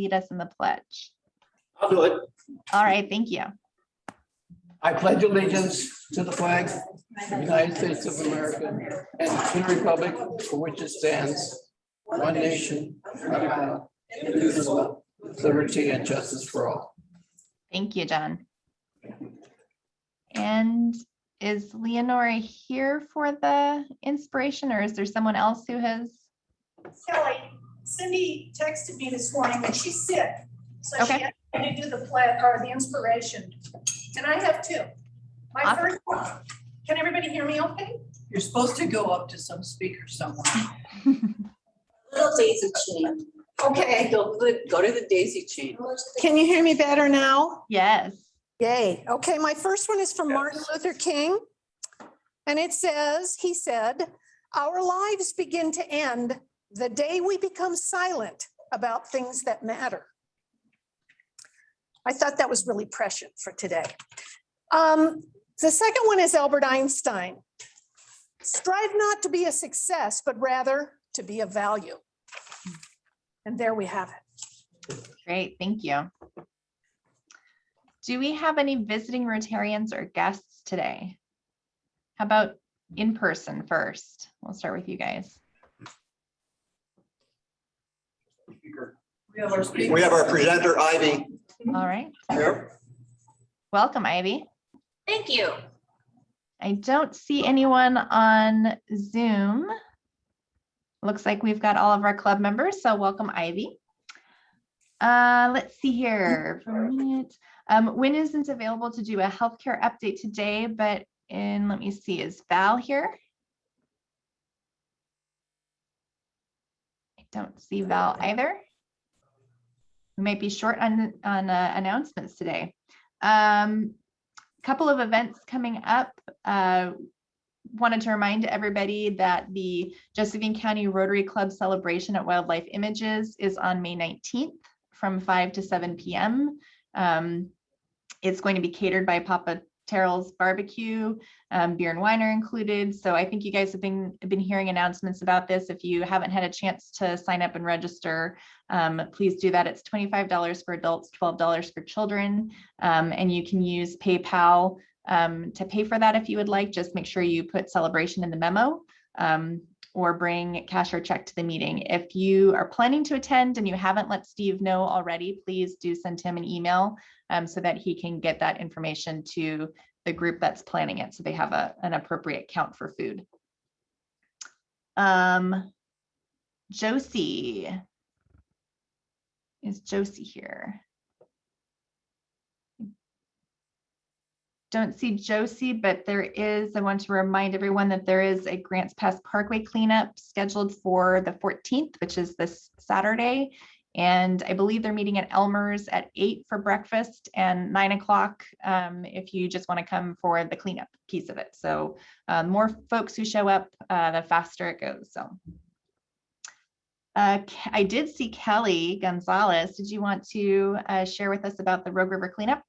lead us in the pledge? I'll do it. All right, thank you. I pledge allegiance to the flag of the United States of America and to the republic for which it stands, one nation, under God, indivisible, with liberty and justice for all. Thank you, John. And is Leonora here for the inspiration, or is there someone else who has? Kelly, Cindy texted me this morning that she's sick, so Okay. she asked me to do the pledge or the inspiration. And I have two. My Awesome. first one, can everybody hear me okay? You're supposed to go up to some speaker somewhere. Little daisy chain. Okay. Go to the daisy chain. Can you hear me better now? Yes. Yay. Okay, my first one is from Martin Luther King. And it says, he said, "Our lives begin to end the day we become silent about things that matter." I thought that was really prescient for today. The second one is Albert Einstein. "Strive not to be a success, but rather to be of value." And there we have it. Great, thank you. Do we have any visiting Rotarians or guests today? How about in person first? We'll start with you guys. We have our speaker. We have our presenter, Ivy, All right, here. welcome, Ivy. Thank you. I don't see anyone on Zoom. Looks like we've got all of our club members, so welcome, Ivy. Let's see here for a minute. Wynn isn't available to do a healthcare update today, but let me see, is Val here? I don't see Val either. We might be short on announcements today. Couple of events coming up. Wanted to remind everybody that the Josephine County Rotary Club celebration at Wildlife Images is on May 19th from 5 to 7 p.m. It's going to be catered by Papa Terrell's Barbecue. Beer and wine are included. So I think you guys have been hearing announcements about this. If you haven't had a chance to sign up and register, please do that. It's $25 for adults, $12 for children. And you can use PayPal to pay for that if you would like. Just make sure you put celebration in the memo or bring cash or check to the meeting. If you are planning to attend and you haven't let Steve know already, please do send him an email so that he can get that information to the group that's planning it, so they have an appropriate count for food. Josie, is Josie here? Don't see Josie, but there is, I want to remind everyone that there is a Grants Pass Parkway cleanup scheduled for the 14th, which is this Saturday. And I believe they're meeting at Elmer's at 8 for breakfast and 9 o'clock if you just want to come for the cleanup piece of it. So more folks who show up, the faster it goes. So I did see Kelly Gonzalez. Did you want to share with us about the Rogue River cleanup?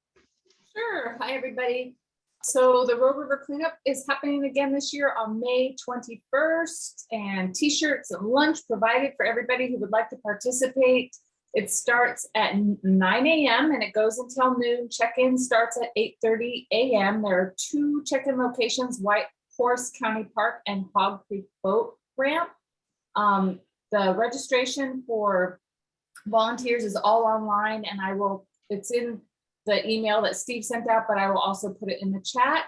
Sure. Hi, everybody. So the Rogue River cleanup is happening again this year on May 21st, and t-shirts and lunch provided for everybody who would like to participate. It starts at 9 a.m. and it goes until noon. Check-in starts at 8:30 a.m. There are 2 check-in locations, White Horse County Park and Hog Creek Boat Ramp. The registration for volunteers is all online, and it's in the email that Steve sent out, but I will also put it in the chat.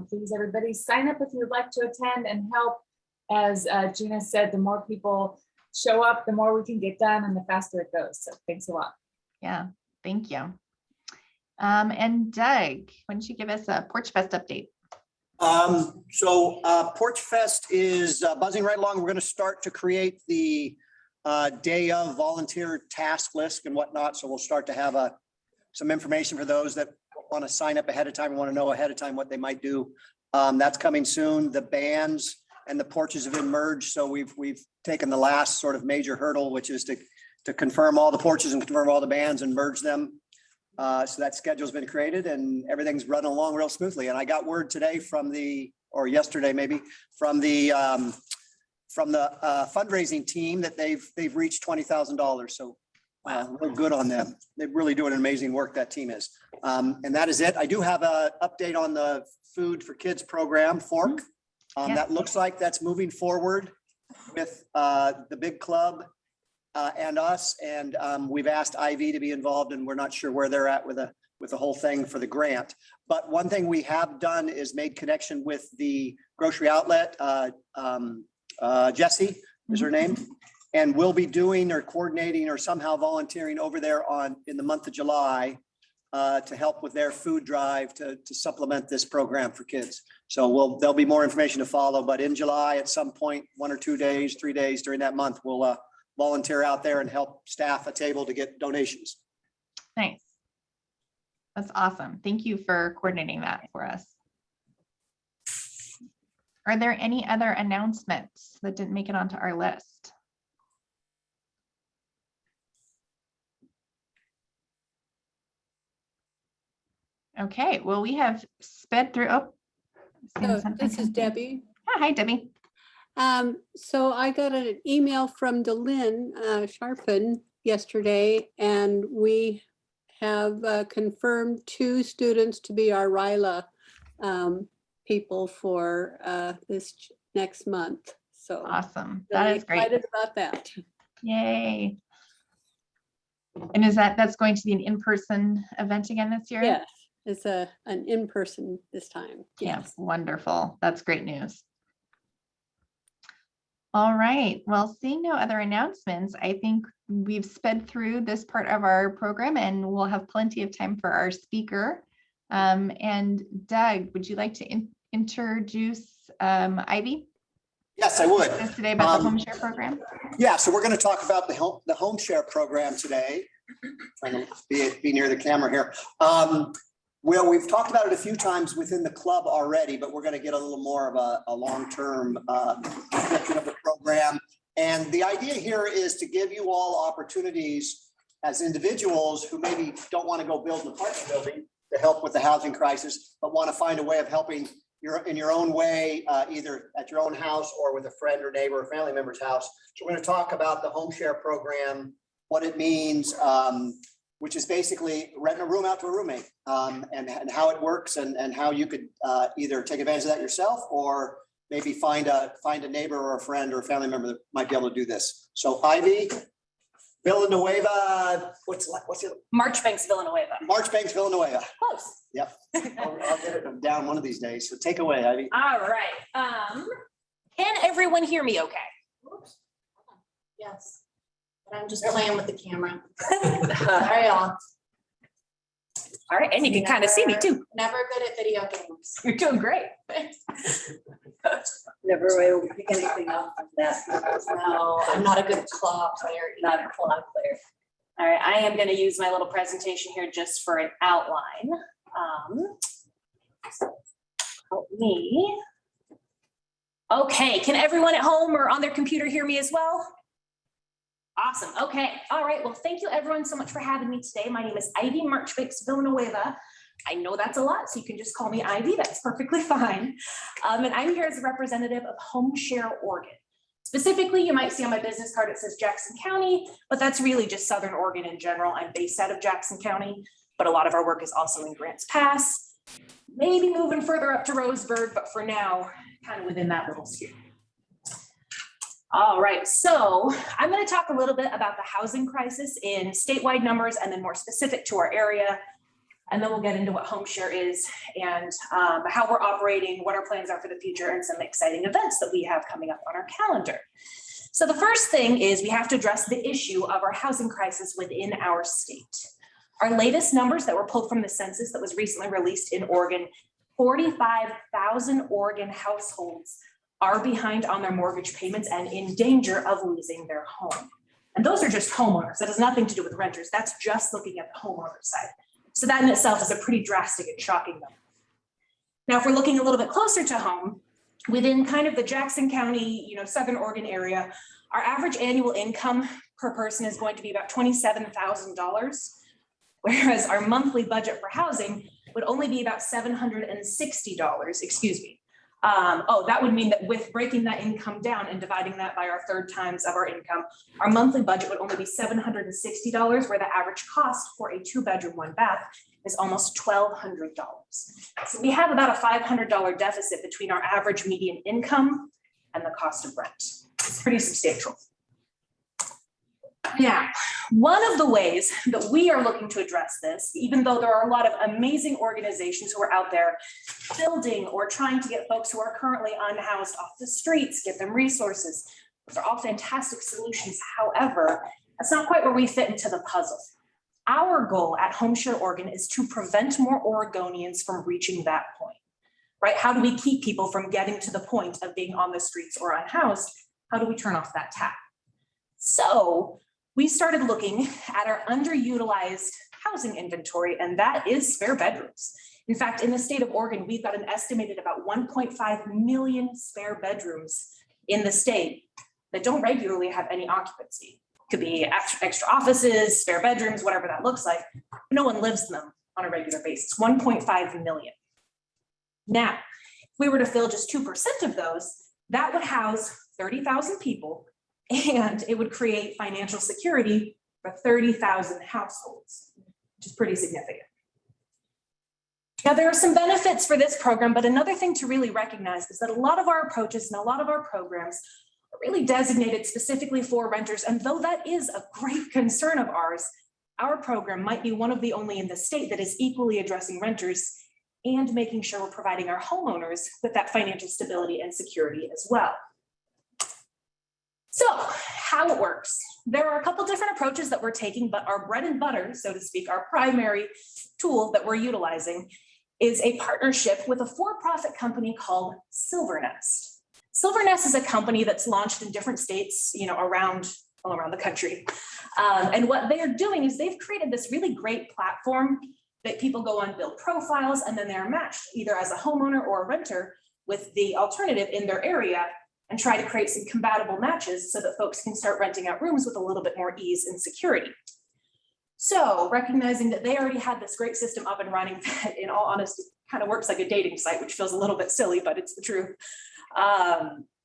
Please, everybody, sign up if you'd like to attend and help. As Gina said, the more people show up, the more we can get done and the faster it goes. So thanks a lot. Yeah, thank you. And Doug, why don't you give us a Porch Fest update? Porch Fest is buzzing right along. We're going to start to create the day of volunteer task list and whatnot. So we'll start to have some information for those that want to sign up ahead of time and want to know ahead of time what they might do. That's coming soon. The bands and the porches have been merged. So we've taken the last sort of major hurdle, which is to confirm all the porches and confirm all the bands and merge them. So that schedule's been created and everything's running along real smoothly. And I got word today or yesterday maybe, from the fundraising team that they've reached $20,000. So We're good on them. They're really doing amazing work, that team is. And that is it. I do have an update on the Food for Kids program, Fork. Yeah. That looks like that's moving forward with the big club and us. And we've asked Ivy to be involved, and we're not sure where they're at with the whole thing for the grant. But one thing we have done is made connection with the grocery outlet. Jessie is her name. And we'll be doing or coordinating or somehow volunteering over there in the month of July to help with their food drive to supplement this program for kids. So there'll be more information to follow, but in July at some point, 1 or 2 days, 3 days during that month, we'll volunteer out there and help staff a table to get donations. Nice. That's awesome. Thank you for coordinating that for us. Are there any other announcements that didn't make it onto our list? Okay, well, we have sped through. This is Debbie. Hi, Debbie. So I got an email from Delynn Sharpen yesterday, and we have confirmed 2 students to be our RILA people for this next month. So Awesome. really That is great. excited about that. Yay. And that's going to be an in-person event again this year? Yes, it's an in-person this time. Yeah, Yes. wonderful. That's great news. All right. Well, seeing no other announcements, I think we've sped through this part of our program and we'll have plenty of time for our speaker. And Doug, would you like to introduce Ivy? Yes, I would. Today about the Homeshare program? Yeah, so we're going to talk about the Homeshare program today. Trying to be near the camera here. Well, we've talked about it a few times within the club already, but we're going to get a little more of a long-term description of the program. And the idea here is to give you all opportunities as individuals who maybe don't want to go build an apartment building to help with the housing crisis, but want to find a way of helping in your own way, either at your own house or with a friend or neighbor or family member's house. So we're going to talk about the Homeshare program, what it means, which is basically renting a room out to a roommate, and how it works and how you could either take advantage of that yourself or maybe find a neighbor or a friend or a family member that might be able to do this. So Ivy, Villanueva, what's it? Marchbanks, Villanueva. Marchbanks, Villanueva. Close. Yep. I'll get it down one of these days. So take away, Ivy. All right. Can everyone hear me okay? Oops. Yes, but I'm just playing with the camera. Sorry, y'all. All right, and you can kind of see me too. Never good at video games. You're doing great. Never able to pick anything up from that. No, I'm not a good claw player. Not a claw player. All right, I am going to use my little presentation here just for an outline. Help me. Okay, can everyone at home or on their computer hear me as well? Awesome. Okay. All right. Well, thank you everyone so much for having me today. My name is Ivy Marchbanks Villanueva. I know that's a lot, so you can just call me Ivy. That's perfectly fine. And I'm here as a representative of Homeshare, Oregon. Specifically, you might see on my business card, it says Jackson County, but that's really just Southern Oregon in general. I'm based out of Jackson County, but a lot of our work is also in Grants Pass, maybe moving further up to Roseburg, but for now, kind of within that little sphere. All right, so I'm going to talk a little bit about the housing crisis in statewide numbers and then more specific to our area. And then we'll get into what Homeshare is and how we're operating, what our plans are for the future, and some exciting events that we have coming up on our calendar. So the first thing is we have to address the issue of our housing crisis within our state. Our latest numbers that were pulled from the census that was recently released in Oregon, 45,000 Oregon households are behind on their mortgage payments and in danger of losing their home. And those are just homeowners. That has nothing to do with renters. That's just looking at the homeowner side. So that in itself is a pretty drastic and shocking number. Now, if we're looking a little bit closer to home, within kind of the Jackson County, Southern Oregon area, our average annual income per person is going to be about $27,000, whereas our monthly budget for housing would only be about $760, excuse me. That would mean that with breaking that income down and dividing that by our 3rd times of our income, our monthly budget would only be $760, where the average cost for a 2-bedroom, 1-bath is almost $1,200. So we have about a $500 deficit between our average median income and the cost of rent. It's pretty substantial. Now, one of the ways that we are looking to address this, even though there are a lot of amazing organizations who are out there building or trying to get folks who are currently unhoused off the streets, get them resources, those are all fantastic solutions. However, that's not quite where we fit into the puzzle. Our goal at Homeshare Oregon is to prevent more Oregonians from reaching that point, right? How do we keep people from getting to the point of being on the streets or unhoused? How do we turn off that tap? So we started looking at our underutilized housing inventory, and that is spare bedrooms. In fact, in the state of Oregon, we've got an estimated about 1.5 million spare bedrooms in the state that don't regularly have any occupancy. Could be extra offices, spare bedrooms, whatever that looks like. No one lives in them on a regular basis, 1.5 million. Now, if we were to fill just 2% of those, that would house 30,000 people, and it would create financial security for 30,000 households, which is pretty significant. Now, there are some benefits for this program, but another thing to really recognize is that a lot of our approaches and a lot of our programs are really designated specifically for renters. And though that is a great concern of ours, our program might be one of the only in the state that is equally addressing renters and making sure we're providing our homeowners with that financial stability and security as well. So how it works. There are a couple different approaches that we're taking, but our bread and butter, so to speak, our primary tool that we're utilizing is a partnership with a for-profit company called Silvernest. Silvernest is a company that's launched in different states, all around the country. And what they are doing is they've created this really great platform that people go on, build profiles, and then they're matched either as a homeowner or a renter with the alternative in their area, and try to create some compatible matches so that folks can start renting out rooms with a little bit more ease and security. So recognizing that they already had this great system up and running that in all honesty kind of works like a dating site, which feels a little bit silly, but it's the truth.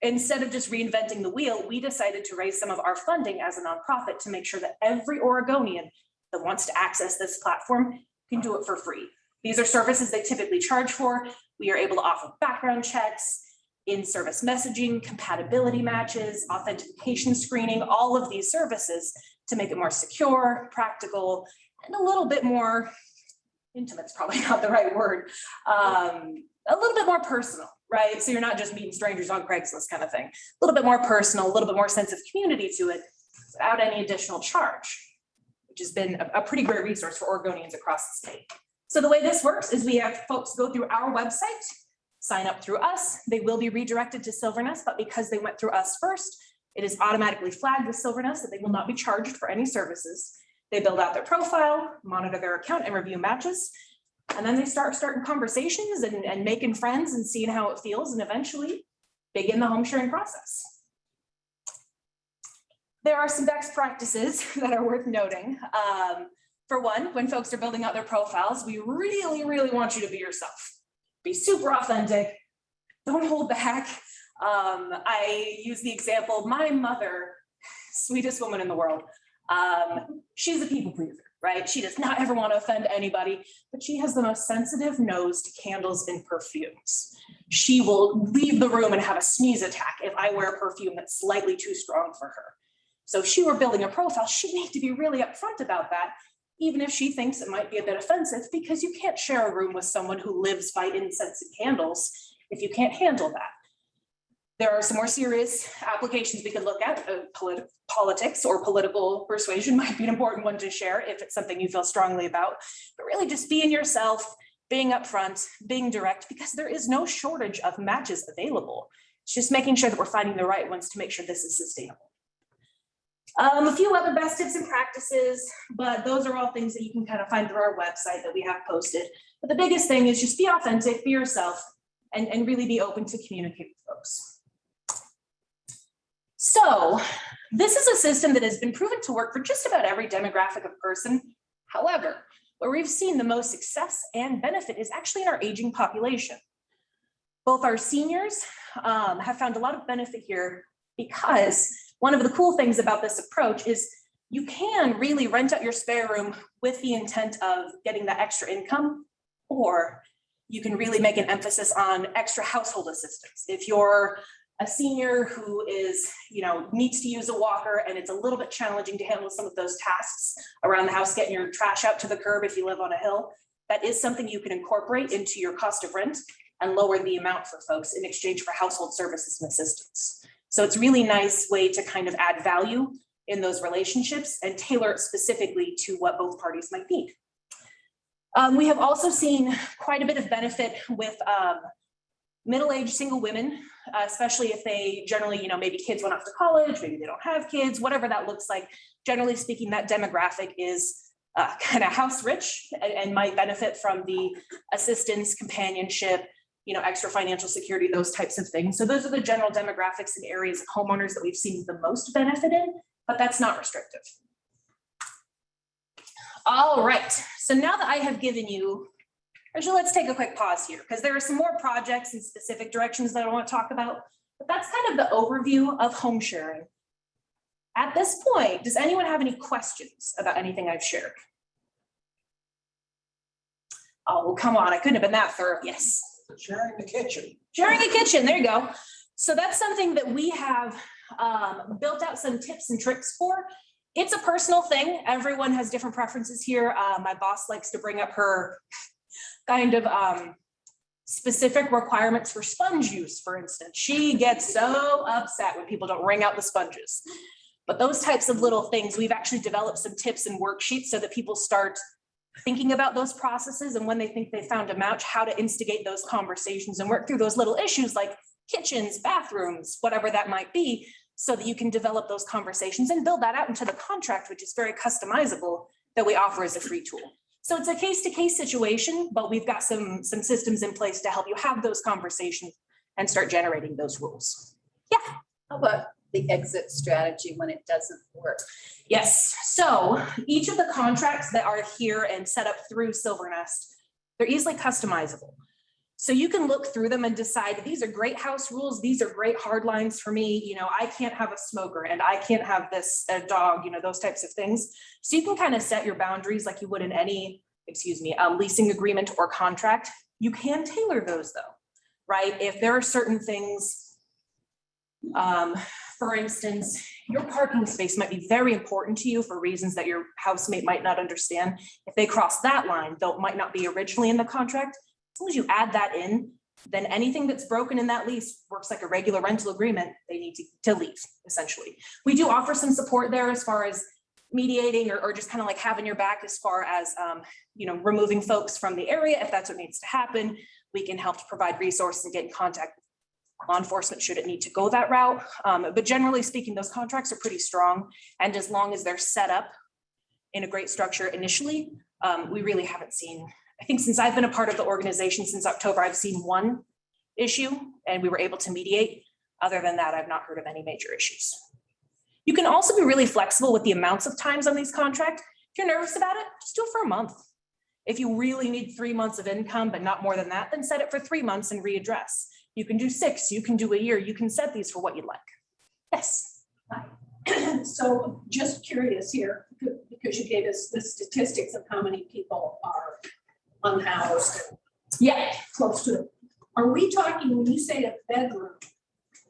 Instead of just reinventing the wheel, we decided to raise some of our funding as a nonprofit to make sure that every Oregonian that wants to access this platform can do it for free. These are services they typically charge for. We are able to offer background checks, in-service messaging, compatibility matches, authentication screening, all of these services to make it more secure, practical, and a little bit more, intimate's probably not the right word, a little bit more personal, right? So you're not just meeting strangers on Craigslist kind of thing. A little bit more personal, a little bit more sense of community to it without any additional charge, which has been a pretty great resource for Oregonians across the state. So the way this works is we have folks go through our website, sign up through us. They will be redirected to Silvernest, but because they went through us first, it is automatically flagged with Silvernest that they will not be charged for any services. They build out their profile, monitor their account, and review matches. And then they starting conversations and making friends and seeing how it feels, and eventually begin the home sharing process. There are some best practices that are worth noting. For one, when folks are building out their profiles, we really, really want you to be yourself. Be super authentic, don't hold back. I use the example, my mother, sweetest woman in the world, she's a people pleaser, right? She does not ever want to offend anybody, but she has the most sensitive nose to candles and perfumes. She will leave the room and have a sneeze attack if I wear a perfume that's slightly too strong for her. So if she were building a profile, she'd need to be really upfront about that, even if she thinks it might be a bit offensive, because you can't share a room with someone who lives by incense and candles if you can't handle that. There are some more serious applications we could look at. Politics or political persuasion might be an important one to share if it's something you feel strongly about, but really just being yourself, being upfront, being direct, because there is no shortage of matches available. It's just making sure that we're finding the right ones to make sure this is sustainable. A few other best tips and practices, but those are all things that you can kind of find through our website that we have posted. But the biggest thing is just be authentic, be yourself, and really be open to communicate with folks. So this is a system that has been proven to work for just about every demographic of person. However, where we've seen the most success and benefit is actually in our aging population. Both our seniors have found a lot of benefit here because one of the cool things about this approach is you can really rent out your spare room with the intent of getting that extra income, or you can really make an emphasis on extra household assistance. If you're a senior who is, needs to use a walker and it's a little bit challenging to handle some of those tasks around the house, getting your trash out to the curb if you live on a hill, that is something you can incorporate into your cost of rent and lower the amount for folks in exchange for household services and assistance. So it's a really nice way to kind of add value in those relationships and tailor it specifically to what both parties might need. We have also seen quite a bit of benefit with middle-aged single women, especially if they generally, maybe kids went off to college, maybe they don't have kids, whatever that looks like. Generally speaking, that demographic is kind of house rich and might benefit from the assistance, companionship, extra financial security, those types of things. So those are the general demographics and areas of homeowners that we've seen the most benefit in, but that's not restrictive. All right, so now that I have given you, actually, let's take a quick pause here because there are some more projects and specific directions that I want to talk about, but that's kind of the overview of home sharing. At this point, does anyone have any questions about anything I've shared? Oh, well, come on, I couldn't have been that thorough. Yes. Sharing the kitchen. Sharing a kitchen, there you go. So that's something that we have built out some tips and tricks for. It's a personal thing. Everyone has different preferences here. My boss likes to bring up her kind of specific requirements for sponge use, for instance. She gets so upset when people don't wring out the sponges. But those types of little things, we've actually developed some tips and worksheets so that people start thinking about those processes, and when they think they found a match, how to instigate those conversations and work through those little issues like kitchens, bathrooms, whatever that might be, so that you can develop those conversations and build that out into the contract, which is very customizable, that we offer as a free tool. So it's a case-to-case situation, but we've got some systems in place to help you have those conversations and start generating those rules. Yeah. How about the exit strategy when it doesn't work? Yes, so each of the contracts that are here and set up through Silvernest, they're easily customizable. So you can look through them and decide, these are great house rules, these are great hard lines for me, I can't have a smoker and I can't have this dog, those types of things. So you can kind of set your boundaries like you would in any, leasing agreement or contract. You can tailor those though, right? If there are certain things, for instance, your parking space might be very important to you for reasons that your housemate might not understand. If they cross that line, though it might not be originally in the contract, as long as you add that in, then anything that's broken in that lease works like a regular rental agreement. They need to leave, essentially. We do offer some support there as far as mediating or just kind of like having your back as far as, removing folks from the area. If that's what needs to happen, we can help to provide resources and get in contact with law enforcement should it need to go that route. But generally speaking, those contracts are pretty strong. And as long as they're set up in a great structure initially, we really haven't seen, I think since I've been a part of the organization since October, I've seen one issue and we were able to mediate. Other than that, I've not heard of any major issues. You can also be really flexible with the amounts of times on these contracts. If you're nervous about it, just do it for a month. If you really need 3 months of income, but not more than that, then set it for 3 months and readdress. You can do 6, you can do a year, you can set these for what you'd like. Yes. So just curious here, because you gave us the statistics of how many people are unhoused. Yeah. Close to it. Are we talking, when you say a bedroom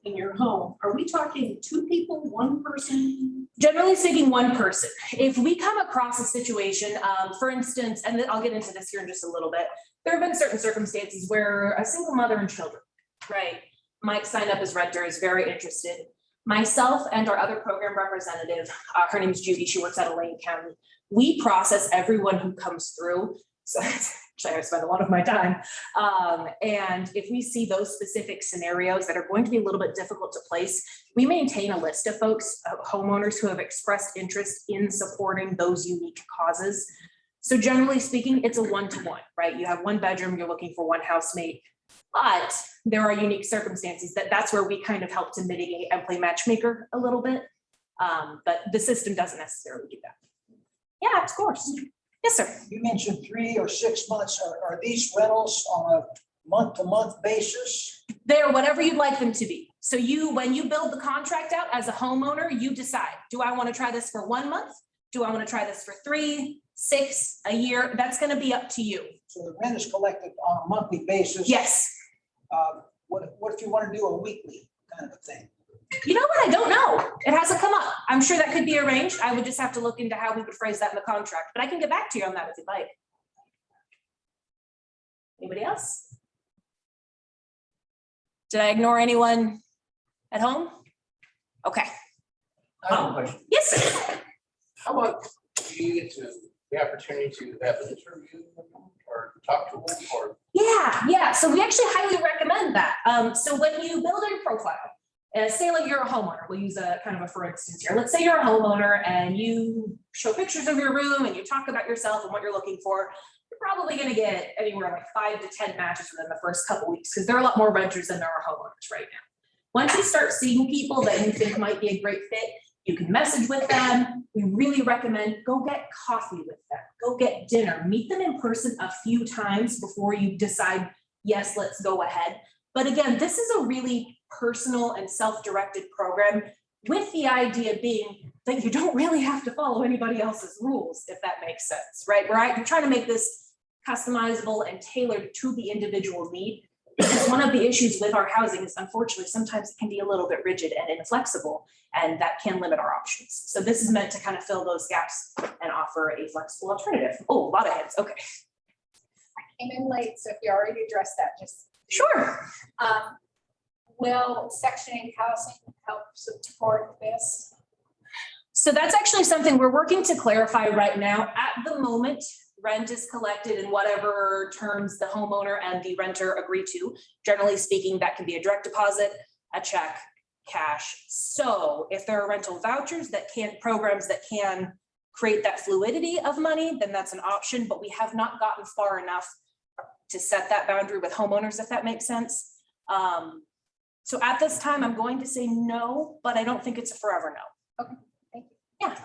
in your home, are we talking 2 people, 1 person? Generally speaking, 1 person. If we come across a situation, for instance, and I'll get into this here in just a little bit, there have been certain circumstances where a single mother and children, right, might sign up as renters, very interested. Myself and our other program representative, her name is Judy, she works out of Lane County. We process everyone who comes through. So actually I spend a lot of my time. And if we see those specific scenarios that are going to be a little bit difficult to place, we maintain a list of folks, homeowners who have expressed interest in supporting those unique causes. So generally speaking, it's a 1-to-1, right? You have 1 bedroom, you're looking for 1 housemate, but there are unique circumstances that's where we kind of help to mitigate and play matchmaker a little bit. But the system doesn't necessarily do that. Yeah, of course. Yes, sir. You mentioned 3 or 6 months. Are these rentals on a month-to-month basis? They're whatever you'd like them to be. So when you build the contract out as a homeowner, you decide, do I want to try this for 1 month? Do I want to try this for 3, 6, a year? That's going to be up to you. So the rent is collected on a monthly basis? Yes. What if you want to do a weekly kind of a thing? You know what? I don't know. It hasn't come up. I'm sure that could be arranged. I would just have to look into how we would phrase that in the contract, but I can get back to you on that if you'd like. Anybody else? Did I ignore anyone at home? Okay. I have a question. Yes, sir. How about you get to the opportunity to have an interview or talk to them or? Yeah. So we actually highly recommend that. So when you build your profile, say like you're a homeowner, we'll use a kind of a for instance here. Let's say you're a homeowner and you show pictures of your room and you talk about yourself and what you're looking for. You're probably going to get anywhere like 5 to 10 matches within the first couple weeks because there are a lot more renters than there are homeowners right now. Once you start seeing people that you think might be a great fit, you can message with them. We really recommend go get coffee with them, go get dinner, meet them in person a few times before you decide, yes, let's go ahead. But again, this is a really personal and self-directed program with the idea being that you don't really have to follow anybody else's rules, if that makes sense, right? We're trying to make this customizable and tailored to the individual need. Because one of the issues with our housing is unfortunately, sometimes it can be a little bit rigid and inflexible, and that can limit our options. So this is meant to kind of fill those gaps and offer a flexible alternative. Oh, a lot of hands, okay. I came in late, so if you already addressed that, just. Sure. Will Section 8 housing help support this? So that's actually something we're working to clarify right now. At the moment, rent is collected in whatever terms the homeowner and the renter agree to. Generally speaking, that can be a direct deposit, a check, cash. So if there are rental vouchers programs that can create that fluidity of money, then that's an option, but we have not gotten far enough to set that boundary with homeowners, if that makes sense. So at this time, I'm going to say no, but I don't think it's a forever no. Okay, thank you. Yeah.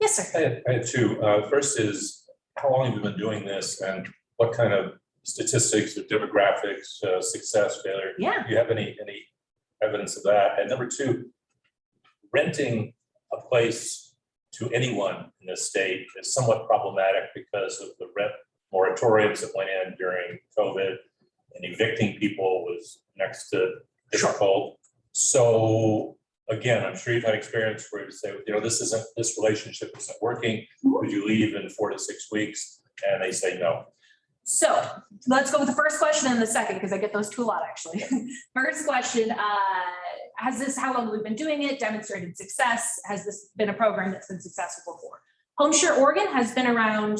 Yes, sir. I had two. First is, how long have you been doing this and what kind of statistics or demographics, success, failure? Yeah. Do you have any evidence of that? And number two, renting a place to anyone in the state is somewhat problematic because of the rent moratoriums that went in during COVID, and evicting people was next to difficult. So again, I'm sure you've had experience where you say, this relationship isn't working. Would you leave in 4 to 6 weeks? And they say no. So let's go with the first question and the second, because I get those two a lot actually. First question, how long have we been doing it? Demonstrated success? Has this been a program that's been successful before? Homeshare Oregon has been around,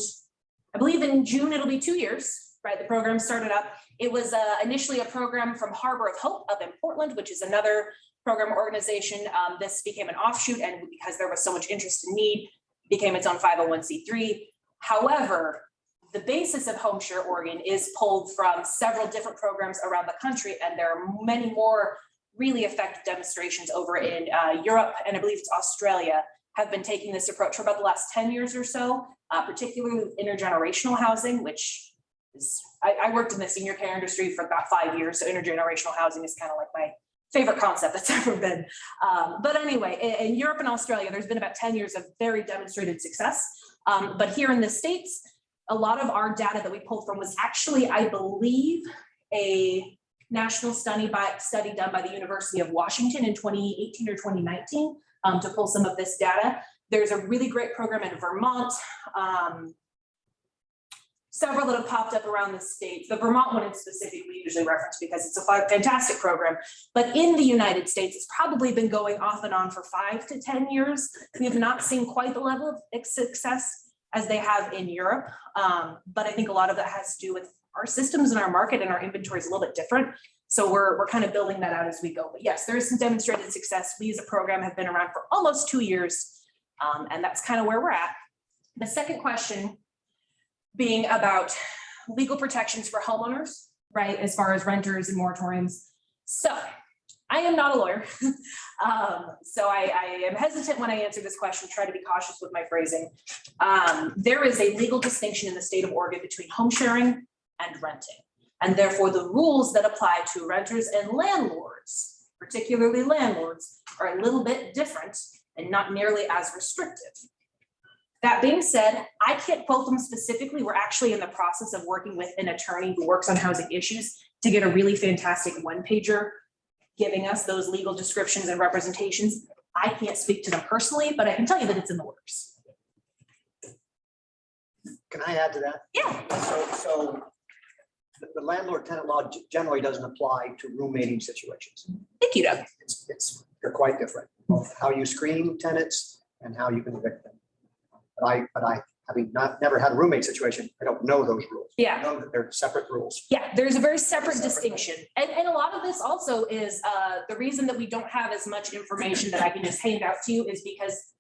I believe in June, it'll be 2 years, right? The program started up. It was initially a program from Harbor of Hope up in Portland, which is another program organization. This became an offshoot, and because there was so much interest and need, became its own 501c3. However, the basis of Homeshare Oregon is pulled from several different programs around the country, and there are many more really effective demonstrations over in Europe, and I believe it's Australia, have been taking this approach for about the last 10 years or so, particularly with intergenerational housing, which is, I worked in the senior care industry for about 5 years, so intergenerational housing is kind of like my favorite concept that's ever been. But anyway, in Europe and Australia, there's been about 10 years of very demonstrated success. But here in the States, a lot of our data that we pulled from was actually, I believe, a national study done by the University of Washington in 2018 or 2019 to pull some of this data. There's a really great program in Vermont. Several that have popped up around the states. The Vermont one in specific we usually reference because it's a fantastic program. But in the United States, it's probably been going off and on for 5 to 10 years. We have not seen quite the level of success as they have in Europe. But I think a lot of that has to do with our systems and our market, and our inventory is a little bit different. So we're kind of building that out as we go. But yes, there is some demonstrated success. We as a program have been around for almost 2 years. And that's kind of where we're at. The second question being about legal protections for homeowners, right? As far as renters and moratoriums. So I am not a lawyer. So I am hesitant when I answer this question, try to be cautious with my phrasing. There is a legal distinction in the state of Oregon between home sharing and renting. And therefore, the rules that apply to renters and landlords, particularly landlords, are a little bit different and not nearly as restrictive. That being said, I can't quote them specifically. We're actually in the process of working with an attorney who works on housing issues to get a really fantastic one-pager giving us those legal descriptions and representations. I can't speak to them personally, but I can tell you that it's in the works. Can I add to that? Yeah. So the landlord tenant law generally doesn't apply to roommating situations. Thank you, Doug. They're quite different, both how you screen tenants and how you can evict them. But I having never had a roommate situation, I don't know those rules. Yeah. I know that they're separate rules. Yeah, there's a very separate distinction. And a lot of this also is the reason that we don't have as much information that I can just hand out to you is because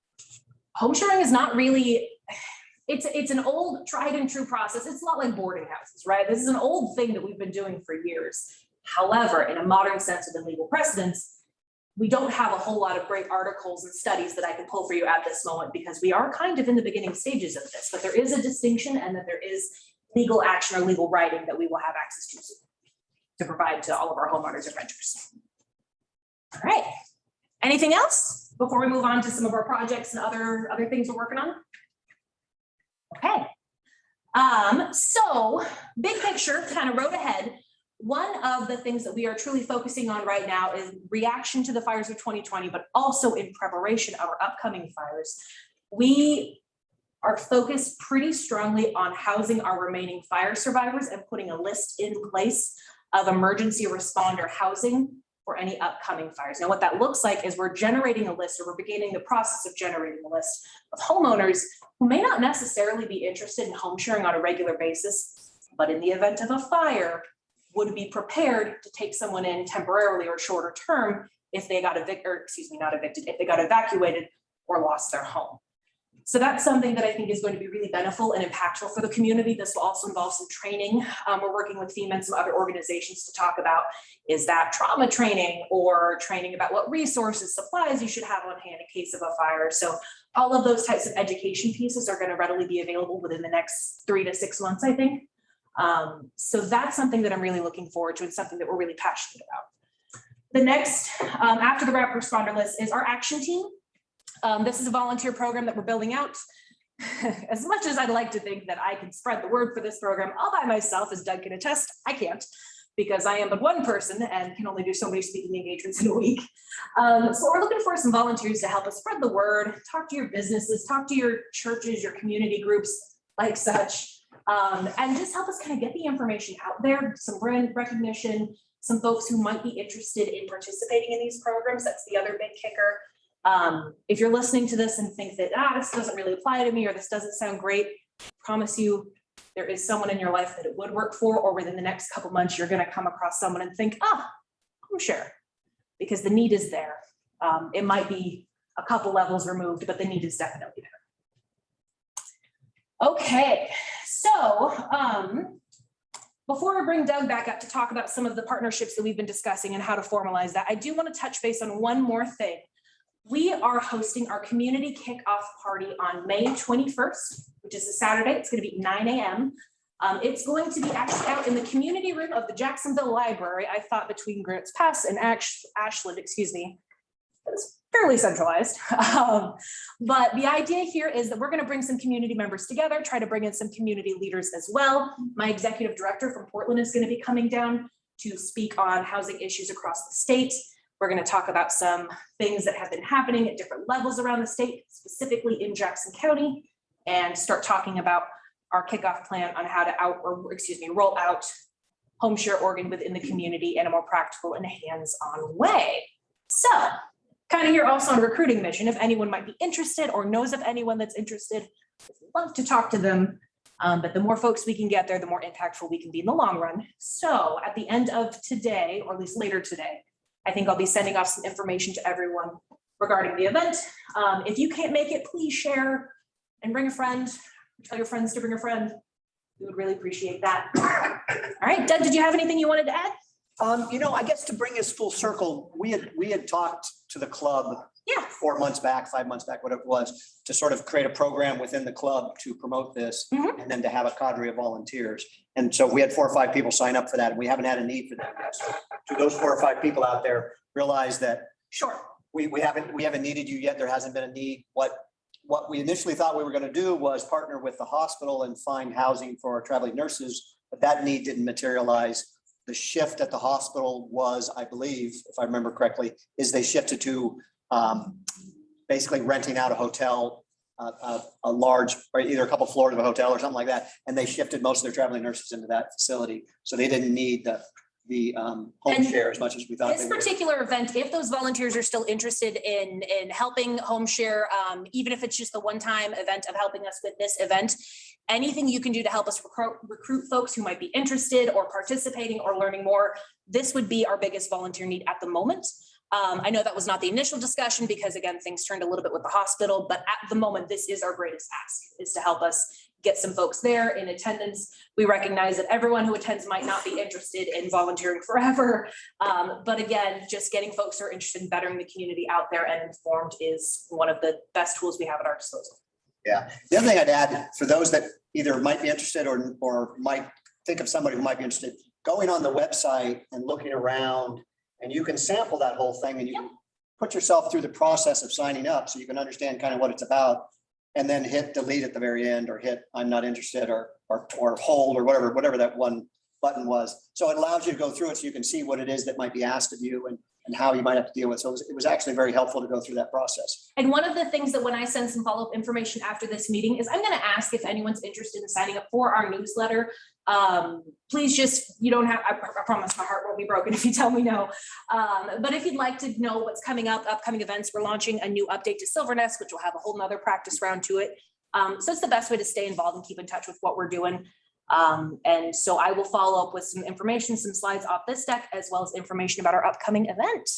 home sharing is not really, it's an old tried and true process. It's a lot like boarding houses, right? This is an old thing that we've been doing for years. However, in a modern sense of the legal precedents, we don't have a whole lot of great articles and studies that I can pull for you at this moment because we are kind of in the beginning stages of this, but there is a distinction and that there is legal action or legal writing that we will have access to provide to all of our homeowners and renters. All right. Anything else before we move on to some of our projects and other things we're working on? Okay. So big picture, kind of road ahead. One of the things that we are truly focusing on right now is reaction to the fires of 2020, but also in preparation of our upcoming fires. We are focused pretty strongly on housing our remaining fire survivors and putting a list in place of emergency responder housing for any upcoming fires. Now, what that looks like is we're generating a list, or we're beginning the process of generating a list of homeowners who may not necessarily be interested in home sharing on a regular basis, but in the event of a fire, would be prepared to take someone in temporarily or shorter term if they got if they got evacuated or lost their home. So that's something that I think is going to be really beneficial and impactful for the community. This will also involve some training. We're working with FEMA and some other organizations to talk about, is that trauma training or training about what resources, supplies you should have on hand in case of a fire. So all of those types of education pieces are going to readily be available within the next 3 to 6 months, I think. So that's something that I'm really looking forward to and something that we're really passionate about. The next, after the rapid responder list, is our action team. This is a volunteer program that we're building out. As much as I'd like to think that I can spread the word for this program all by myself, as Doug can attest, I can't, because I am but one person and can only do so many speaking engagements in a week. So we're looking for some volunteers to help us spread the word, talk to your businesses, talk to your churches, your community groups, like such. And just help us kind of get the information out there, some brand recognition, some folks who might be interested in participating in these programs. That's the other big kicker. If you're listening to this and think that, this doesn't really apply to me, or this doesn't sound great, I promise you there is someone in your life that it would work for, or within the next couple months, you're going to come across someone and think, Homeshare, because the need is there. It might be a couple levels removed, but the need is definitely there. Okay. So before I bring Doug back up to talk about some of the partnerships that we've been discussing and how to formalize that, I do want to touch base on one more thing. We are hosting our community kickoff party on May 21st, which is a Saturday. It's going to be 9 a.m. It's going to be actually out in the community room of the Jacksonville Library. I thought between Grants Pass and Ashland, excuse me, it was fairly centralized. But the idea here is that we're going to bring some community members together, try to bring in some community leaders as well. My executive director from Portland is going to be coming down to speak on housing issues across the state. We're going to talk about some things that have been happening at different levels around the state, specifically in Jackson County, and start talking about our kickoff plan on how to roll out Homeshare Oregon within the community in a more practical and hands-on way. So kind of here also on a recruiting mission, if anyone might be interested or knows of anyone that's interested, I'd love to talk to them. But the more folks we can get there, the more impactful we can be in the long run. So at the end of today, or at least later today, I think I'll be sending off some information to everyone regarding the event. If you can't make it, please share and bring a friend. Tell your friends to bring a friend. We would really appreciate that. All right, Doug, did you have anything you wanted to add? I guess to bring us full circle, we had talked to the club Yeah. 4 months back, 5 months back, whatever it was, to sort of create a program within the club to promote this Mhm. and then to have a cadre of volunteers. And so we had 4 or 5 people sign up for that and we haven't had a need for that yet. So to those 4 or 5 people out there, realize that Sure. we haven't needed you yet. There hasn't been a need. What we initially thought we were going to do was partner with the hospital and find housing for our traveling nurses, but that need didn't materialize. The shift at the hospital was, I believe, if I remember correctly, is they shifted to basically renting out a hotel, a large, or either a couple floors of a hotel or something like that. And they shifted most of their traveling nurses into that facility. So they didn't need the home share as much as we thought. This particular event, if those volunteers are still interested in helping Homeshare, even if it's just the one-time event of helping us with this event, anything you can do to help us recruit folks who might be interested or participating or learning more, this would be our biggest volunteer need at the moment. I know that was not the initial discussion because again, things turned a little bit with the hospital, but at the moment, this is our greatest ask, is to help us get some folks there in attendance. We recognize that everyone who attends might not be interested in volunteering forever. But again, just getting folks who are interested in bettering the community out there and informed is one of the best tools we have at our disposal. Yeah. The other thing I'd add for those that either might be interested or might think of somebody who might be interested, going on the website and looking around, and you can sample that whole thing and you can put yourself through the process of signing up so you can understand kind of what it's about, and then hit delete at the very end or hit I'm not interested or hold or whatever that one button was. So it allows you to go through it so you can see what it is that might be asked of you and how you might have to deal with. So it was actually very helpful to go through that process. And one of the things that when I send some follow-up information after this meeting is I'm going to ask if anyone's interested in signing up for our newsletter. Please just, you don't have, I promise my heart won't be broken if you tell me no. But if you'd like to know what's coming up, upcoming events, we're launching a new update to Silvernest, which will have a whole nother practice round to it. So it's the best way to stay involved and keep in touch with what we're doing. And so I will follow up with some information, some slides off this deck, as well as information about our upcoming event.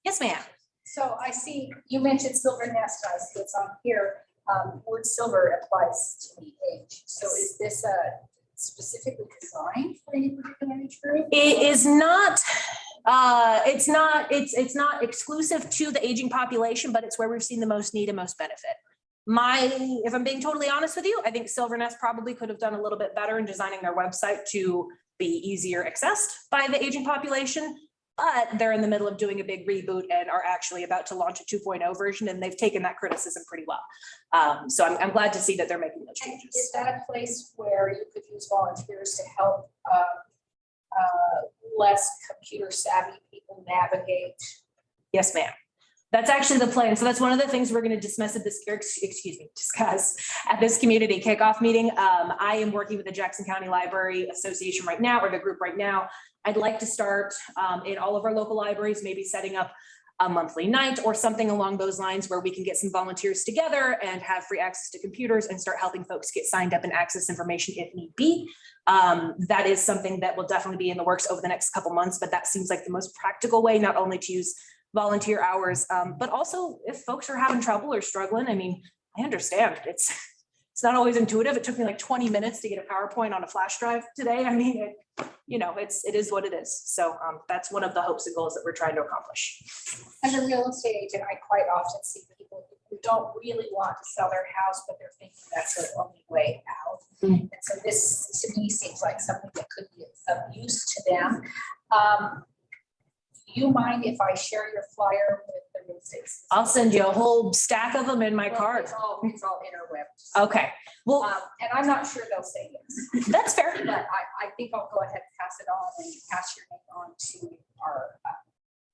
Yes, ma'am. So I see you mentioned Silvernest, I see it's on here. Word silver applies to the age. So is this specifically designed for any particular age group? It is not, it's not exclusive to the aging population, but it's where we've seen the most need and most benefit. If I'm being totally honest with you, I think Silvernest probably could have done a little bit better in designing their website to be easier accessed by the aging population, but they're in the middle of doing a big reboot and are actually about to launch a 2.0 version, and they've taken that criticism pretty well. So I'm glad to see that they're making those changes. Is that a place where you could use volunteers to help less computer savvy people navigate? Yes, ma'am. That's actually the plan. So that's one of the things we're going to discuss at this community kickoff meeting. I am working with the Jackson County Library Association right now, or the group right now. I'd like to start in all of our local libraries, maybe setting up a monthly night or something along those lines where we can get some volunteers together and have free access to computers and start helping folks get signed up and access information if need be. That is something that will definitely be in the works over the next couple months, but that seems like the most practical way, not only to use volunteer hours, but also if folks are having trouble or struggling. I mean, I understand it's not always intuitive. It took me like 20 minutes to get a PowerPoint on a flash drive today. I mean, it is what it is. So that's one of the hopes and goals that we're trying to accomplish. As a real estate agent, I quite often see people who don't really want to sell their house, but they're thinking that's their only way out. And so this to me seems like something that could be of use to them. Do you mind if I share your flyer with the real estate? I'll send you a whole stack of them in my card. It's all interweb. Okay. Well, and I'm not sure they'll say yes. That's fair. But I think I'll go ahead and pass it on and pass your name on to our.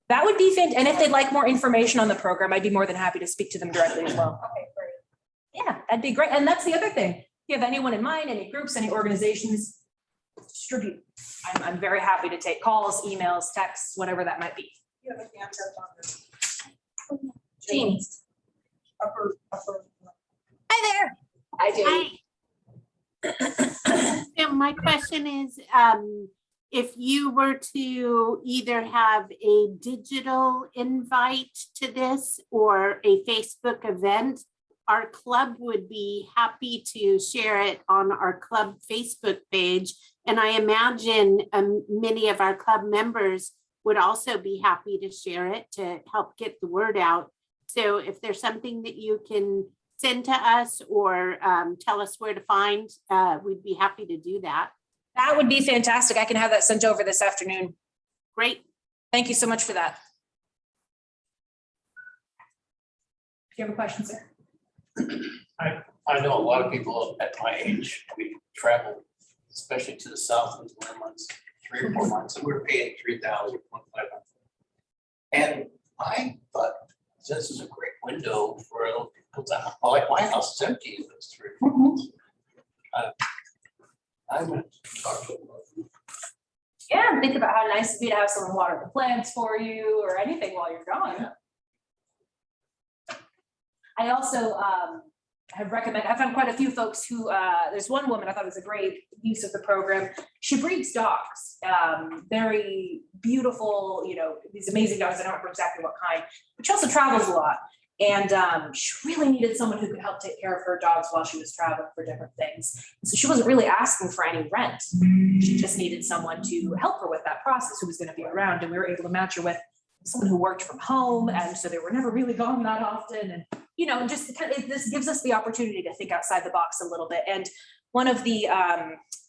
That would be fantastic. And if they'd like more information on the program, I'd be more than happy to speak to them directly as well. Okay, great. Yeah, that'd be great. And that's the other thing. If you have anyone in mind, any groups, any organizations, distribute. I'm very happy to take calls, emails, texts, whatever that might be. You have a hand up on the Jean. upper. Hi there. I do. So my question is, if you were to either have a digital invite to this or a Facebook event, our club would be happy to share it on our club Facebook page. And I imagine many of our club members would also be happy to share it to help get the word out. So if there's something that you can send to us or tell us where to find, we'd be happy to do that. That would be fantastic. I can have that sent over this afternoon. Great. Thank you so much for that. Do you have a question, sir? I know a lot of people at my age, we travel, especially to the south in the winter months, 3 or 4 months, and we're paying $3,000 or $2,500. And I thought this is a great window for because like my house is empty in those 3 or 4 months. I went to talk to them. Yeah, and think about how nice it'd be to have someone water the plants for you or anything while you're gone. Yeah. I also have recommended, I've found quite a few folks who, there's one woman I thought was a great use of the program. She breeds dogs, very beautiful, you know, these amazing dogs. I don't remember exactly what kind, but she also travels a lot. And she really needed someone who could help take care of her dogs while she was traveling for different things. So she wasn't really asking for any rent. She just needed someone to help her with that process who was going to be around. And we were able to match her with someone who worked from home. And so they were never really gone that often. And, you know, just kind of, this gives us the opportunity to think outside the box a little bit. And one of the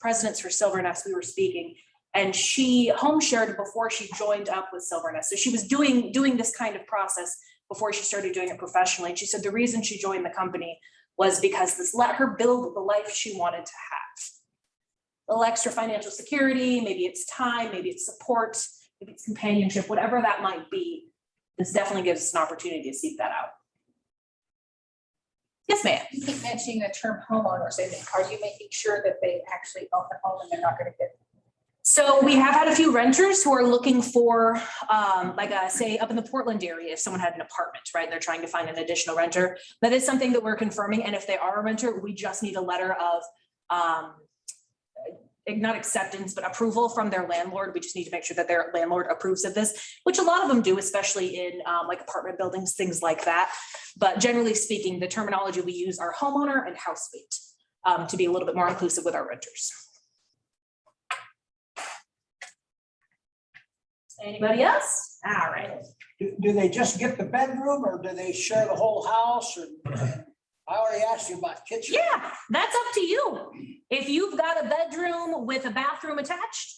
presidents for Silvernest, we were speaking, and she homeshared before she joined up with Silvernest. So she was doing this kind of process before she started doing it professionally. And she said the reason she joined the company was because this let her build the life she wanted to have. A little extra financial security, maybe it's time, maybe it's support, maybe it's companionship, whatever that might be. This definitely gives us an opportunity to seek that out. Yes, ma'am. You keep mentioning the term homeowners. Are you making sure that they actually own the home and they're not going to get? So we have had a few renters who are looking for, say up in the Portland area, if someone had an apartment, right? They're trying to find an additional renter. That is something that we're confirming. And if they are a renter, we just need a letter of, not acceptance, but approval from their landlord. We just need to make sure that their landlord approves of this, which a lot of them do, especially in like apartment buildings, things like that. But generally speaking, the terminology we use are homeowner and housemate to be a little bit more inclusive with our renters. Anybody else? All right. Do they just get the bedroom or do they share the whole house? And I already asked you about kitchen. Yeah, that's up to you. If you've got a bedroom with a bathroom attached,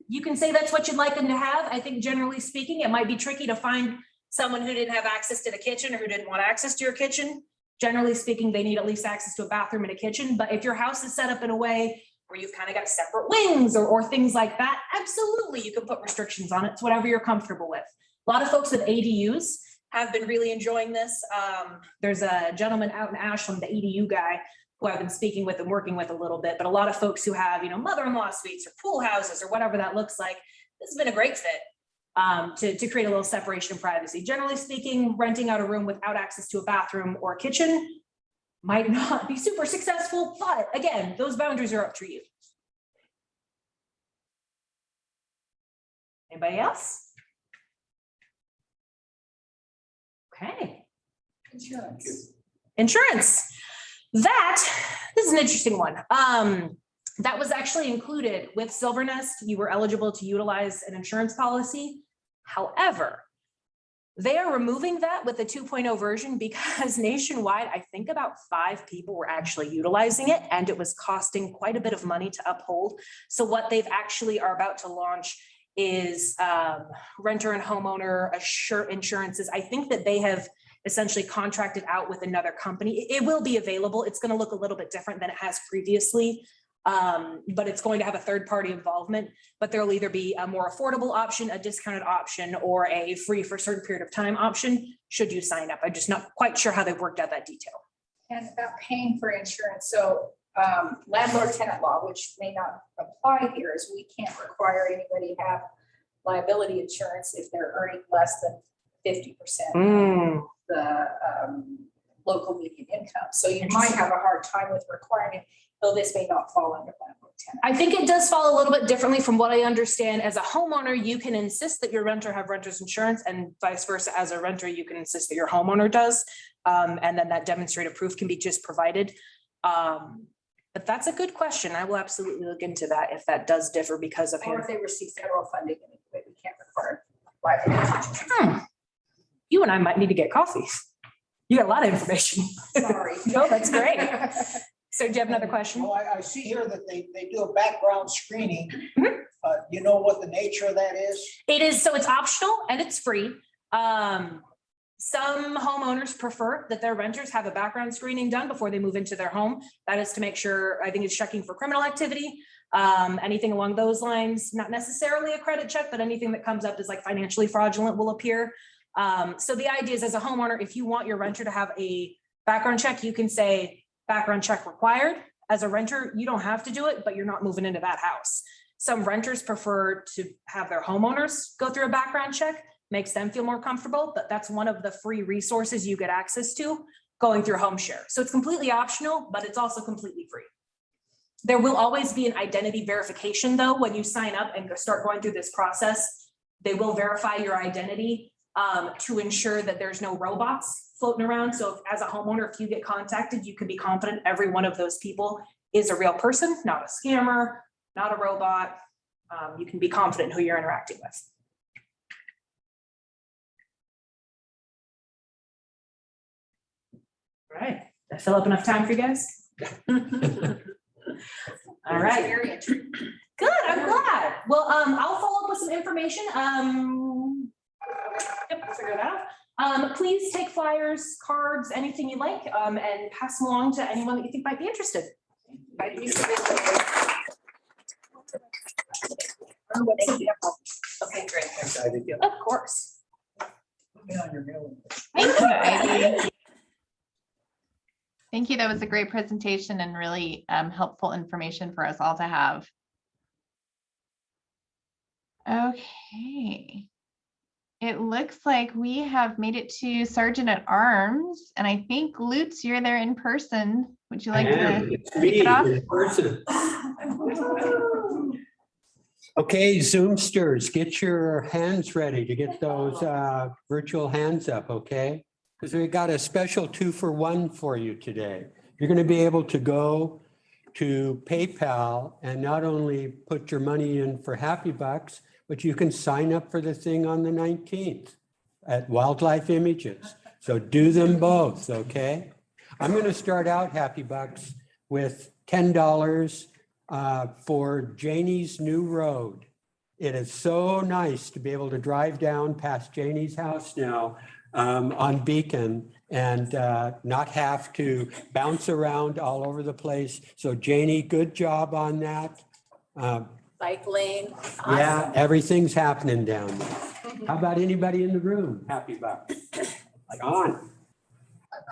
you can say that's what you'd like them to have. I think generally speaking, it might be tricky to find someone who didn't have access to the kitchen or who didn't want access to your kitchen. Generally speaking, they need at least access to a bathroom and a kitchen. But if your house is set up in a way where you've kind of got separate wings or things like that, absolutely, you can put restrictions on it. It's whatever you're comfortable with. A lot of folks with ADUs have been really enjoying this. There's a gentleman out in Ashland, the ADU guy, who I've been speaking with and working with a little bit, but a lot of folks who have, you know, mother-in-law suites or pool houses or whatever that looks like, this has been a great fit to create a little separation of privacy. Generally speaking, renting out a room without access to a bathroom or a kitchen might not be super successful, but again, those boundaries are up to you. Anybody else? Okay. Insurance. This is an interesting one. That was actually included with Silvernest. You were eligible to utilize an insurance policy. However, they are removing that with the 2.0 version because nationwide, I think about 5 people were actually utilizing it and it was costing quite a bit of money to uphold. So what they've actually are about to launch is renter and homeowner insurances. I think that they have essentially contracted out with another company. It will be available. It's going to look a little bit different than it has previously. But it's going to have a third-party involvement, but there'll either be a more affordable option, a discounted option, or a free for a certain period of time option, should you sign up. I'm just not quite sure how they've worked out that detail. And about paying for insurance. So landlord-tenant law, which may not apply here, is we can't require anybody to have liability insurance if they're earning less than 50% of the local median income. So you might have a hard time with requiring it, though this may not fall under landlord-tenant. I think it does fall a little bit differently from what I understand. As a homeowner, you can insist that your renter have renter's insurance, and vice versa. As a renter, you can insist that your homeowner does. And then that demonstrated proof can be just provided. But that's a good question. I will absolutely look into that if that does differ because of Or him. if they receive federal funding, we can't require liability insurance. You and I might need to get coffee. You got a lot of information. Sorry. No, that's great. So do you have another question? Oh, I see here that they do a background screening. Mhm. You know what the nature of that is? It is, so it's optional and it's free. Some homeowners prefer that their renters have a background screening done before they move into their home. That is to make sure, I think it's checking for criminal activity, anything along those lines, not necessarily a credit check, but anything that comes up as like financially fraudulent will appear. So the idea is, as a homeowner, if you want your renter to have a background check, you can say background check required. As a renter, you don't have to do it, but you're not moving into that house. Some renters prefer to have their homeowners go through a background check, makes them feel more comfortable, but that's one of the free resources you get access to going through Homeshare. So it's completely optional, but it's also completely free. There will always be an identity verification though, when you sign up and start going through this process. They will verify your identity to ensure that there's no robots floating around. So if, as a homeowner, if you get contacted, you can be confident every one of those people is a real person, not a scammer, not a robot. You can be confident who you're interacting with. All right, did I fill up enough time for you guys? All right. Very interesting. Good, I'm glad. Well, I'll follow up with some information. Yep, we'll figure that out. Please take flyers, cards, anything you like, and pass them along to anyone that you think might be interested. Okay, great. Of course. Thank you, Ivy. Thank you. That was a great presentation and really helpful information for us all to have. Okay. It looks like we have made it to Sergeant at Arms, and I think Lutz, you're there in person. Would you like to kick it off? In person. Okay, Zoomsters, get your hands ready to get those virtual hands up, okay? Because we got a special 2-for-1 for you today. You're going to be able to go to PayPal and not only put your money in for Happy Bucks, but you can sign up for the thing on the 19th at Wildlife Images. So do them both, okay? I'm going to start out Happy Bucks with $10 for Janie's new road. It is so nice to be able to drive down past Janie's house now on Beacon and not have to bounce around all over the place. So Janie, good job on that. Bike lane. Yeah, everything's happening down there. How about anybody in the room? Happy Bucks. On.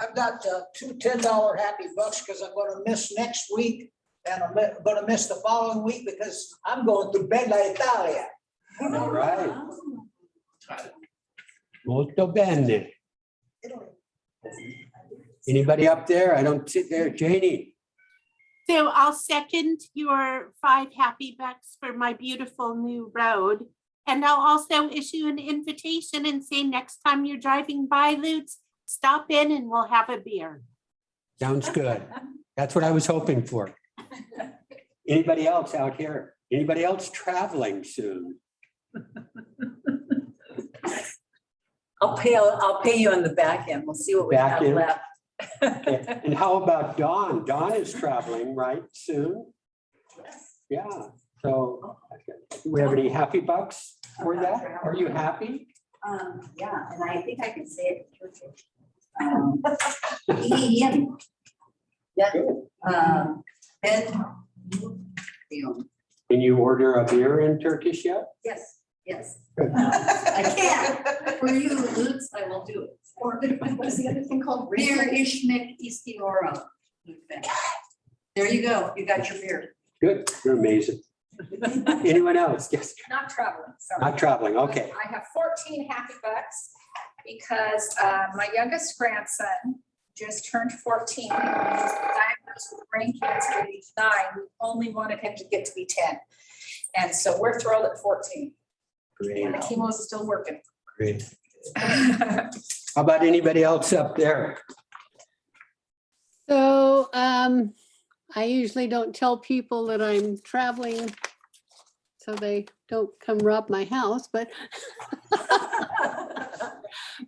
I've got two $10 Happy Bucks because I'm going to miss next week and I'm going to miss the following week because I'm going to Bella Italia. All right. Molto bene. Anybody up there? I don't sit there. Janie. So I'll second your 5 Happy Bucks for my beautiful new road. And I'll also issue an invitation and say next time you're driving by, Lutz, stop in and we'll have a beer. Sounds good. That's what I was hoping for. Anybody else out here? Anybody else traveling soon? I'll pay you on the back end. We'll see what we Back have end? left. Okay. And how about Dawn? Dawn is traveling, right, soon? Yeah, so do we have any Happy Bucks for that? Are you happy? Yeah, and I think I can say it. Ian. Yeah. Can you order a beer in Turkish yet? Yes, yes. Good. I can. For you, Lutz, I will do it. Or what is the other thing called? Beer Ishmik Istioro. There you go. You got your beer. Good, you're amazing. Anyone else? Yes, Not traveling, sorry. not traveling, okay. I have 14 Happy Bucks because my youngest grandson just turned 14. He was diagnosed with brain cancer at age 9. We only wanted him to get to be 10. And so we're thrilled at 14. Great, And the chemo is still working. great. How about anybody else up there? So I usually don't tell people that I'm traveling so they don't come rob my house, but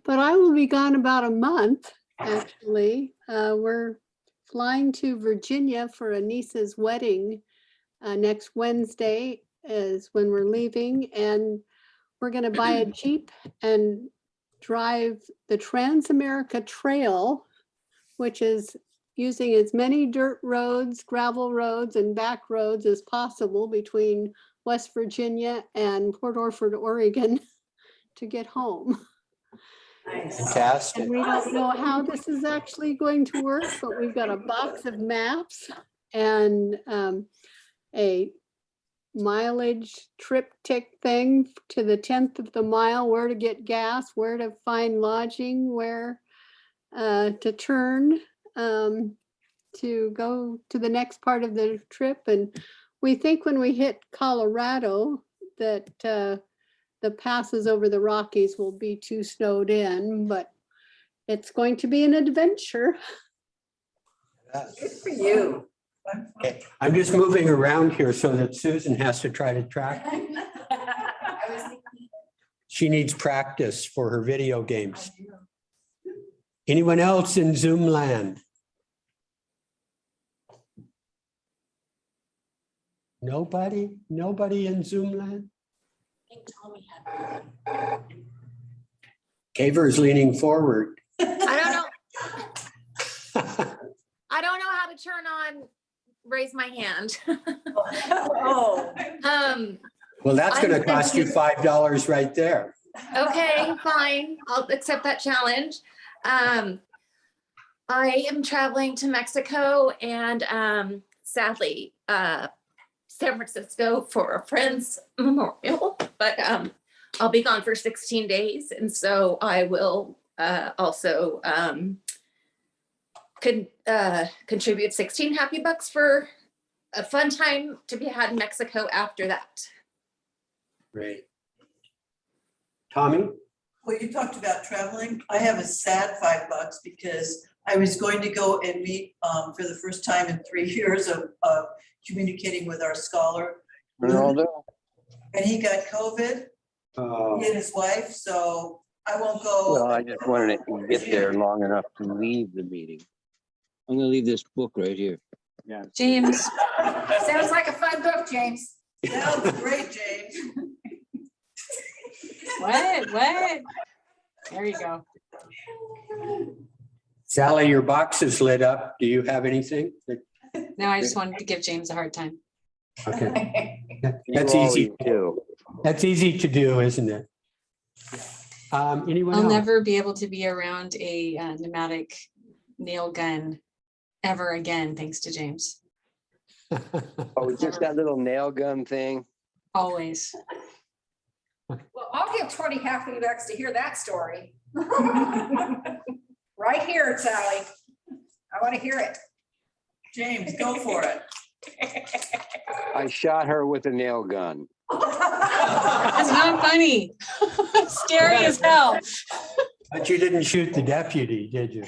But I will be gone about a month, actually. We're flying to Virginia for a niece's wedding. Next Wednesday is when we're leaving, and we're going to buy a Jeep and drive the Trans-America Trail, which is using as many dirt roads, gravel roads, and back roads as possible between West Virginia and Port Orford, Oregon, to get home. Fantastic. And we don't know how this is actually going to work, but we've got a box of maps and a mileage triptych thing to the 10th of the mile, where to get gas, where to find lodging, where to turn to go to the next part of the trip. And we think when we hit Colorado that the passes over the Rockies will be too snowed in, but it's going to be an adventure. Good for you. Okay, I'm just moving around here so that Susan has to try to track. She needs practice for her video games. Anyone else in Zoom land? Nobody? Nobody in Zoom land? I think Tommy had. Kaver is leaning forward. I don't know how to turn on, raise my hand. Oh. Well, that's going to cost you $5 right there. Okay, fine. I'll accept that challenge. I am traveling to Mexico and sadly, San Francisco for a friend's memorial, but I'll be gone for 16 days. And so I will also contribute 16 happy bucks for a fun time to be had in Mexico after that. Great. Tommy? Well, you talked about traveling. I have a sad $5 because I was going to go and meet for the first time in 3 years of communicating with our scholar. And he got COVID, he and his wife, so I won't go. Well, I just wanted to get there long enough to leave the meeting. I'm gonna leave this book right here. Yeah. James. Sounds like a fun book, James. Sounds great, James. What? There you go. Sally, your box is lit up. Do you have anything? No, I just wanted to give James a hard time. Okay. That's easy too. That's easy to do, isn't it? Anyone I'll else? never be able to be around a pneumatic nail gun ever again, thanks to James. Oh, just that little nail gun thing. Always. Well, I'll give 20 happy bucks to hear that story. Right here, Sally. I want to hear it. James, go for it. I shot her with a nail gun. It's not funny. Scary as hell. But you didn't shoot the deputy, did you?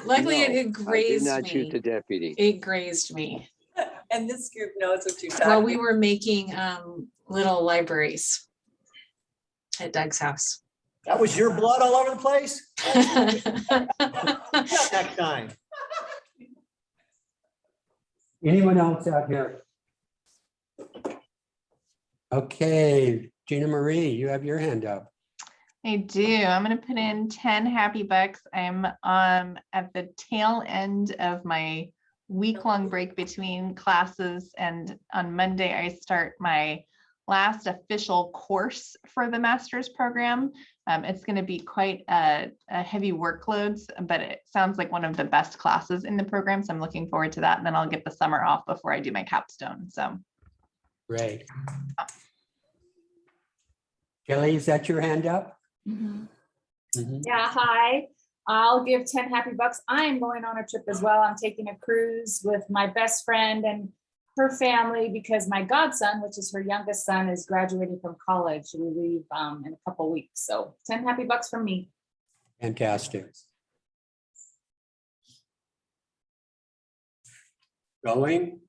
Luckily, No, it grazed me. I did not shoot the deputy. It grazed me. And this group knows what you're talking Well, we were making little libraries at Doug's house. That was your blood all over the place? Next time. Anyone else out here? Okay, Gina Marie, you have your hand up. I do. I'm going to put in 10 happy bucks. I'm at the tail end of my week-long break between classes, and on Monday I start my last official course for the master's program. It's going to be quite a heavy workload, but it sounds like one of the best classes in the program, so I'm looking forward to that. And then I'll get the summer off before I do my capstone. So great. Kelly, is that your hand up? Mm-hmm. Mm-hmm. Yeah, hi. I'll give 10 happy bucks. I'm going on a trip as well. I'm taking a cruise with my best friend and her family because my godson, which is her youngest son, is graduating from college. We leave in a couple weeks. So 10 happy bucks from me. Fantastic. Going.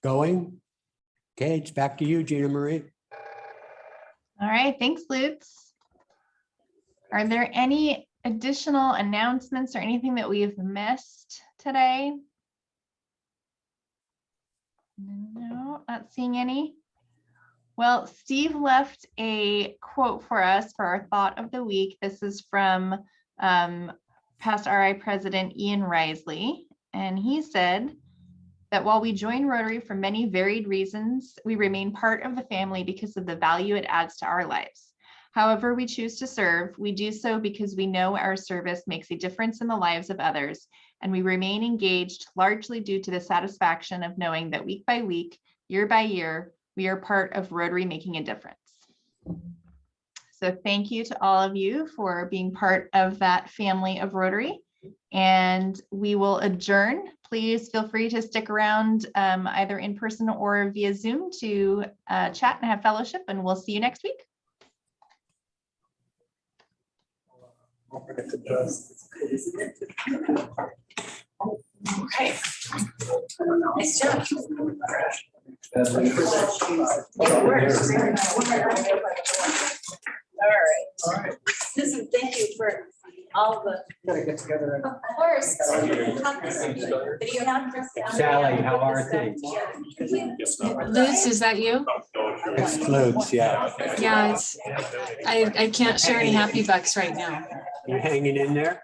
Okay, it's back to you, Gina Marie. all right, thanks, Lutz. Are there any additional announcements or anything that we've missed today? No, not seeing any. Well, Steve left a quote for us for our thought of the week. This is from past RI President Ian Risley, and he said that while we join Rotary for many varied reasons, we remain part of the family because of the value it adds to our lives. However we choose to serve, we do so because we know our service makes a difference in the lives of others, and we remain engaged largely due to the satisfaction of knowing that week by week, year by year, we are part of Rotary making a difference. So thank you to all of you for being part of that family of Rotary, and we will adjourn. Please feel free to stick around either in person or via Zoom to chat and have fellowship, and we'll see you next week. Okay. Nice job. All right. Susan, thank you for all the. Gotta get together. Of course. Video Sally, how are things? Liz, is that you? It's floats, yeah. Yeah, I can't share any happy bucks right now. You hanging in there?